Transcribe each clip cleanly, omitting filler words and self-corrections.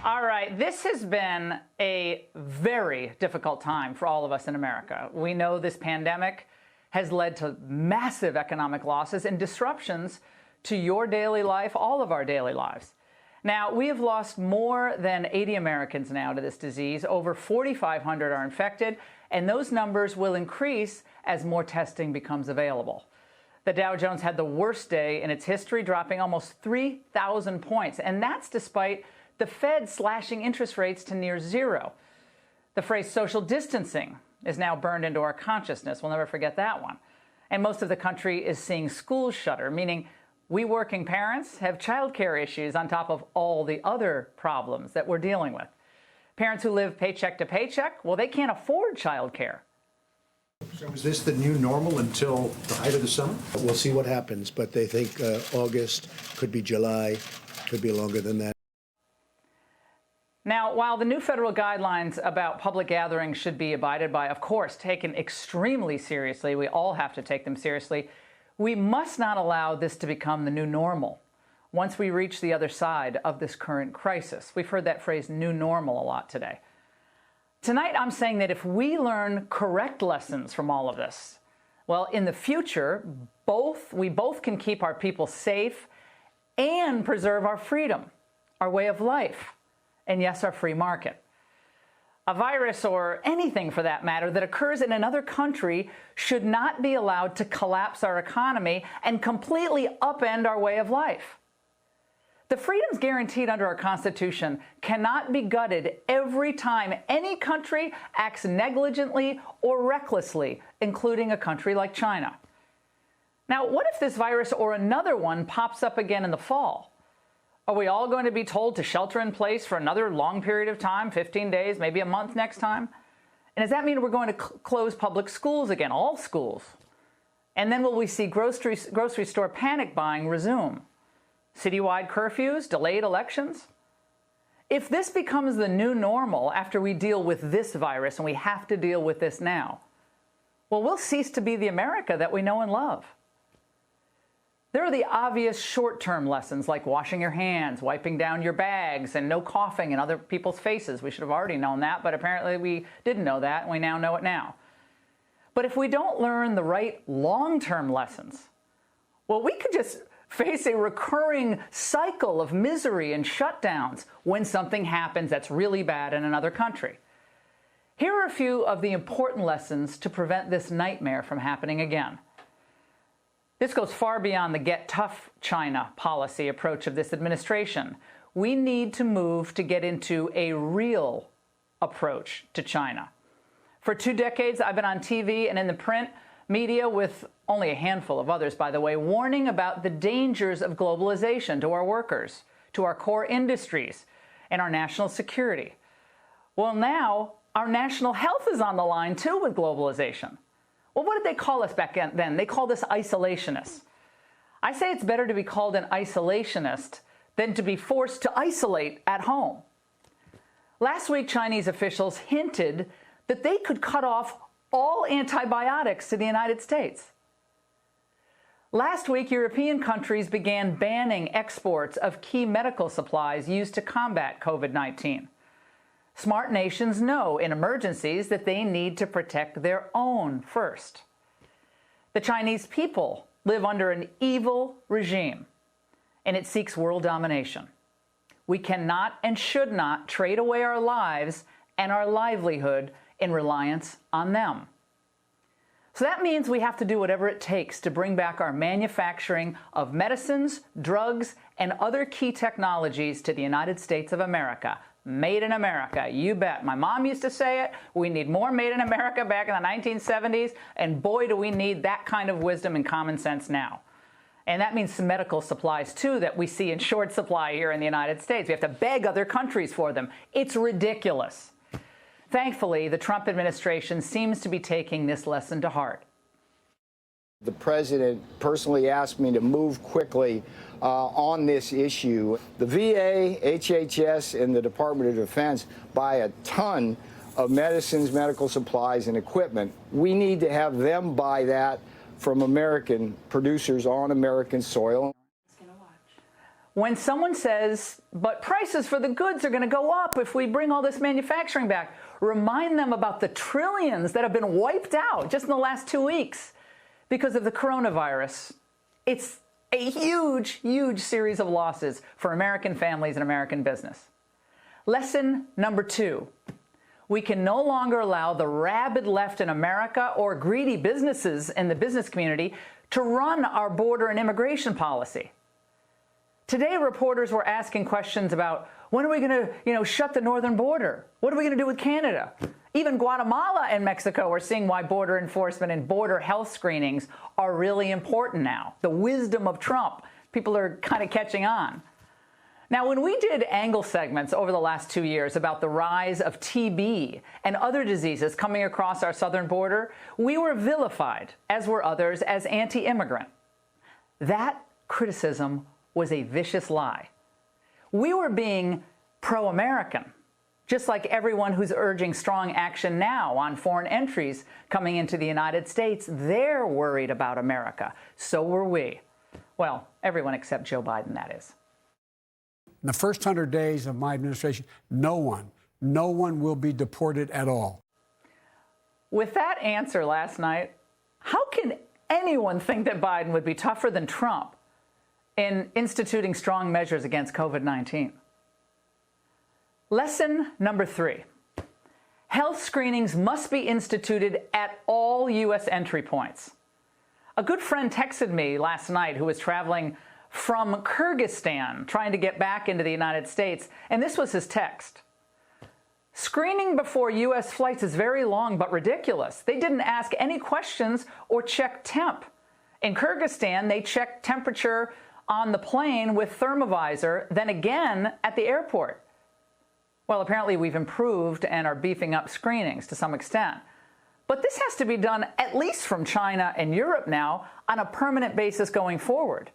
All right, this has been a very difficult time for all of us in America. We know this pandemic has led to massive economic losses and disruptions to your daily life, all of our daily lives. Now, we have lost more than 80 Americans now to this disease. Over 4,500 are infected, and those numbers will increase as more testing becomes available. The Dow Jones had the worst day in its history, dropping almost 3,000 points, and that's despite the Fed slashing interest rates to near zero. The phrase social distancing is now burned into our consciousness. We'll never forget that one. And most of the country is seeing schools shutter, meaning we working parents have childcare issues on top of all the other problems that we're dealing with. Parents who live paycheck to paycheck, well, they can't afford childcare. So is this the new normal until the height of the summer? We'll see what happens, but they think August, could be July, could be longer than that. Now, while the new federal guidelines about public gatherings should be abided by, of course, taken extremely seriously, we all have to take them seriously, we must not allow this to become the new normal once we reach the other side of this current crisis. We've heard that phrase new normal a lot today. Tonight, I'm saying that if we learn correct lessons from all of this, well, in the future, we both can keep our people safe and preserve our freedom, our way of life, and yes, our free market. A virus, or anything for that matter, that occurs in another country should not be allowed to collapse our economy and completely upend our way of life. The freedoms guaranteed under our Constitution cannot be gutted every time any country acts negligently or recklessly, including a country like China. Now, what if this virus or another one pops up again in the fall? Are we all going to be told to shelter in place for another long period of time, 15 days, maybe a month next time? And does that mean we're going to close public schools again, all schools? And then will we see grocery store panic buying resume? Citywide curfews, delayed elections? If this becomes the new normal after we deal with this virus, and we have to deal with this now, well, we'll cease to be the America that we know and love. There are the obvious short-term lessons like washing your hands, wiping down your bags, and no coughing in other people's faces. We should have already known that, but apparently we didn't know that, and we now know it now. But if we don't learn the right long-term lessons, well, we could just face a recurring cycle of misery and shutdowns when something happens that's really bad in another country. Here are a few of the important lessons to prevent this nightmare from happening again. This goes far beyond the get tough China policy approach of this administration. We need to move to get into a real approach to China. For 2 decades, I've been on TV and in the print media with only a handful of others, by the way, warning about the dangers of globalization to our workers, to our core industries, and our national security. Well, now our national health is on the line, too, with globalization. Well, what did they call us back then? They called us isolationists. I say it's better to be called an isolationist than to be forced to isolate at home. Last week, Chinese officials hinted that they could cut off all antibiotics to the United States. Last week, European countries began banning exports of key medical supplies used to combat COVID-19. Smart nations know in emergencies that they need to protect their own first. The Chinese people live under an evil regime, and it seeks world domination. We cannot and should not trade away our lives and our livelihood in reliance on them. So that means we have to do whatever it takes to bring back our manufacturing of medicines, drugs, and other key technologies to the United States of America. Made in America, you bet. My mom used to say it. We need more made in America back in the 1970s, and boy, do we need that kind of wisdom and common sense now. And that means some medical supplies, too, that we see in short supply here in the United States. We have to beg other countries for them. It's ridiculous. Thankfully, the Trump administration seems to be taking this lesson to heart. The president personally asked me to move quickly on this issue. The VA, HHS, and the Department of Defense buy a ton of medicines, medical supplies, and equipment. We need to have them buy that from American producers on American soil. When someone says, but prices for the goods are going to go up if we bring all this manufacturing back, remind them about the trillions that have been wiped out just in the last 2 weeks because of the coronavirus. It's a huge, huge series of losses for American families and American business. Lesson number 2. We can no longer allow the rabid left in America or greedy businesses in the business community to run our border and immigration policy. Today, reporters were asking questions about when are we going to, shut the northern border? What are we going to do with Canada? Even Guatemala and Mexico are seeing why border enforcement and border health screenings are really important now. The wisdom of Trump. People are kind of catching on. Now, when we did angle segments over the last 2 years about the rise of TB and other diseases coming across our southern border, we were vilified, as were others, as anti-immigrant. That criticism was a vicious lie. We were being pro-American, just like everyone who's urging strong action now on foreign entries coming into the United States. They're worried about America. So were we. Well, everyone except Joe Biden, that is. In the first 100 days of my administration, no one will be deported at all. With that answer last night, how can anyone think that Biden would be tougher than Trump in instituting strong measures against COVID-19? Lesson number 3. Health screenings must be instituted at all U.S. entry points. A good friend texted me last night who was traveling from Kyrgyzstan trying to get back into the United States, and this was his text. Screening before U.S. flights is very long but ridiculous. They didn't ask any questions or check temp. In Kyrgyzstan, they checked temperature on the plane with thermovisor, then again at the airport. Well, apparently we've improved and are beefing up screenings to some extent. But this has to be done at least from China and Europe now on a permanent basis going forward.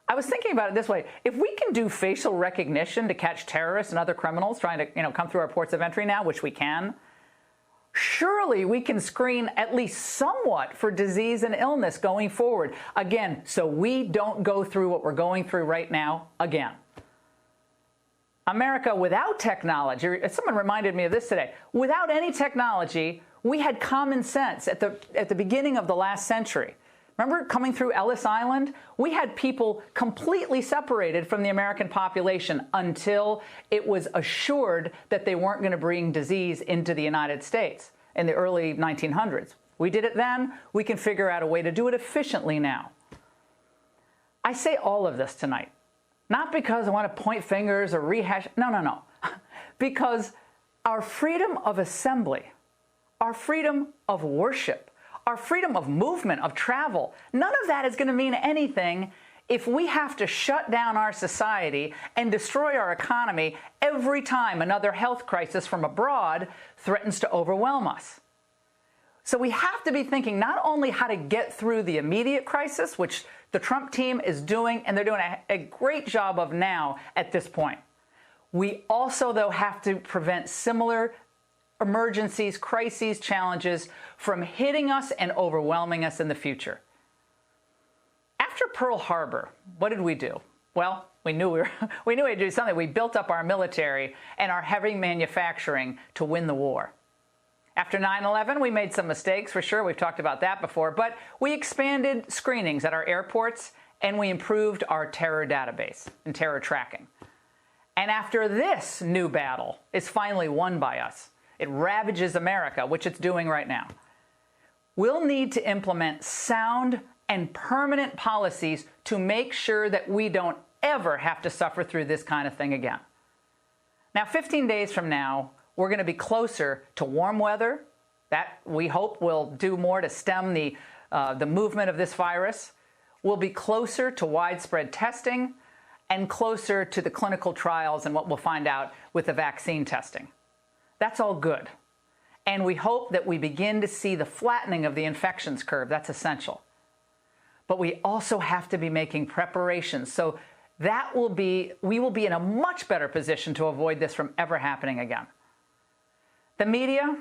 I was thinking about it this way. If we can do facial recognition to catch terrorists and other criminals trying to come through our ports of entry now, which we can, surely we can screen at least somewhat for disease and illness going forward. Again, so we don't go through what we're going through right now again. America without technology, someone reminded me of this today, without any technology, we had common sense at the beginning of the last century. Remember coming through Ellis Island? We had people completely separated from the American population until it was assured that they weren't going to bring disease into the United States in the early 1900s. We did it then. We can figure out a way to do it efficiently now. I say all of this tonight, not because I want to point fingers or rehash. No. Because our freedom of assembly, our freedom of worship, our freedom of movement, of travel, none of that is going to mean anything if we have to shut down our society and destroy our economy every time another health crisis from abroad threatens to overwhelm us. So we have to be thinking not only how to get through the immediate crisis, which the Trump team is doing, and they're doing a great job of now at this point. We also, though, have to prevent similar emergencies, crises, challenges from hitting us and overwhelming us in the future. After Pearl Harbor, what did we do? Well, we knew we had to do something. We built up our military and our heavy manufacturing to win the war. After 9/11, we made some mistakes, for sure. We've talked about that before. But we expanded screenings at our airports, and we improved our terror database and terror tracking. And after this new battle is finally won by us, it ravages America, which it's doing right now, we'll need to implement sound and permanent policies to make sure that we don't ever have to suffer through this kind of thing again. Now, 15 days from now, we're going to be closer to warm weather. That, we hope, will do more to stem the movement of this virus. We'll be closer to widespread testing and closer to the clinical trials and what we'll find out with the vaccine testing. That's all good. And we hope that we begin to see the flattening of the infections curve. That's essential. But we also have to be making preparations. So we will be in a much better position to avoid this from ever happening again. The media,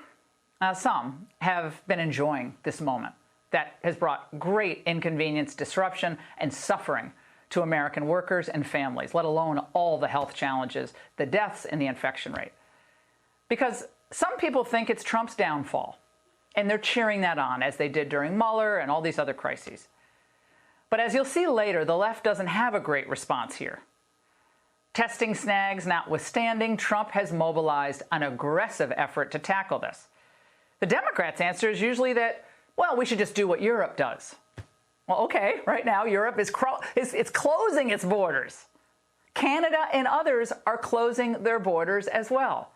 some have been enjoying this moment that has brought great inconvenience, disruption, and suffering to American workers and families, let alone all the health challenges, the deaths, and the infection rate. Because some people think it's Trump's downfall, and they're cheering that on, as they did during Mueller and all these other crises. But as you'll see later, the left doesn't have a great response here. Testing snags notwithstanding, Trump has mobilized an aggressive effort to tackle this. The Democrats' answer is usually that, well, we should just do what Europe does. Well, okay, right now Europe is closing its borders. Canada and others are closing their borders as well.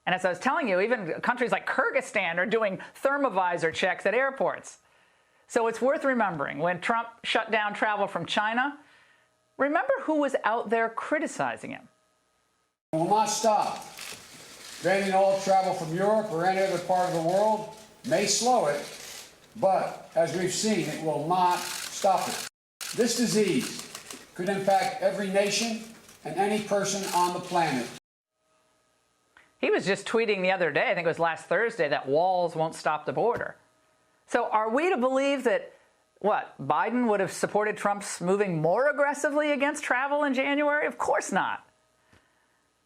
And as I was telling you, even countries like Kyrgyzstan are doing thermovisor checks at airports. So it's worth remembering, when Trump shut down travel from China, remember who was out there criticizing him. Will not stop. Banning all travel from Europe or any other part of the world may slow it, but as we've seen, it will not stop it. This disease could impact every nation and any person on the planet. He was just tweeting the other day, I think it was last Thursday, that walls won't stop the border. So are we to believe that, Biden would have supported Trump's moving more aggressively against travel in January? Of course not.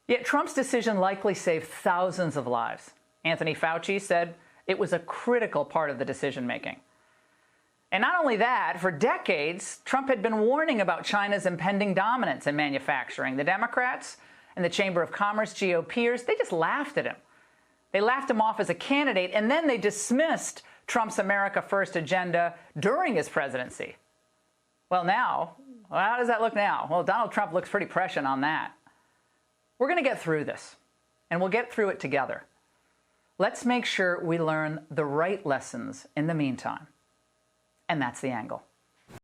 Yet Trump's decision likely saved thousands of lives. Anthony Fauci said it was a critical part of the decision-making. And not only that, for decades, Trump had been warning about China's impending dominance in manufacturing. The Democrats and the Chamber of Commerce GOPers, they just laughed at him. They laughed him off as a candidate, and then they dismissed Trump's America First agenda during his presidency. Well, how does that look now? Well, Donald Trump looks pretty prescient on that. We're going to get through this, and we'll get through it together. Let's make sure we learn the right lessons in the meantime. And that's the angle.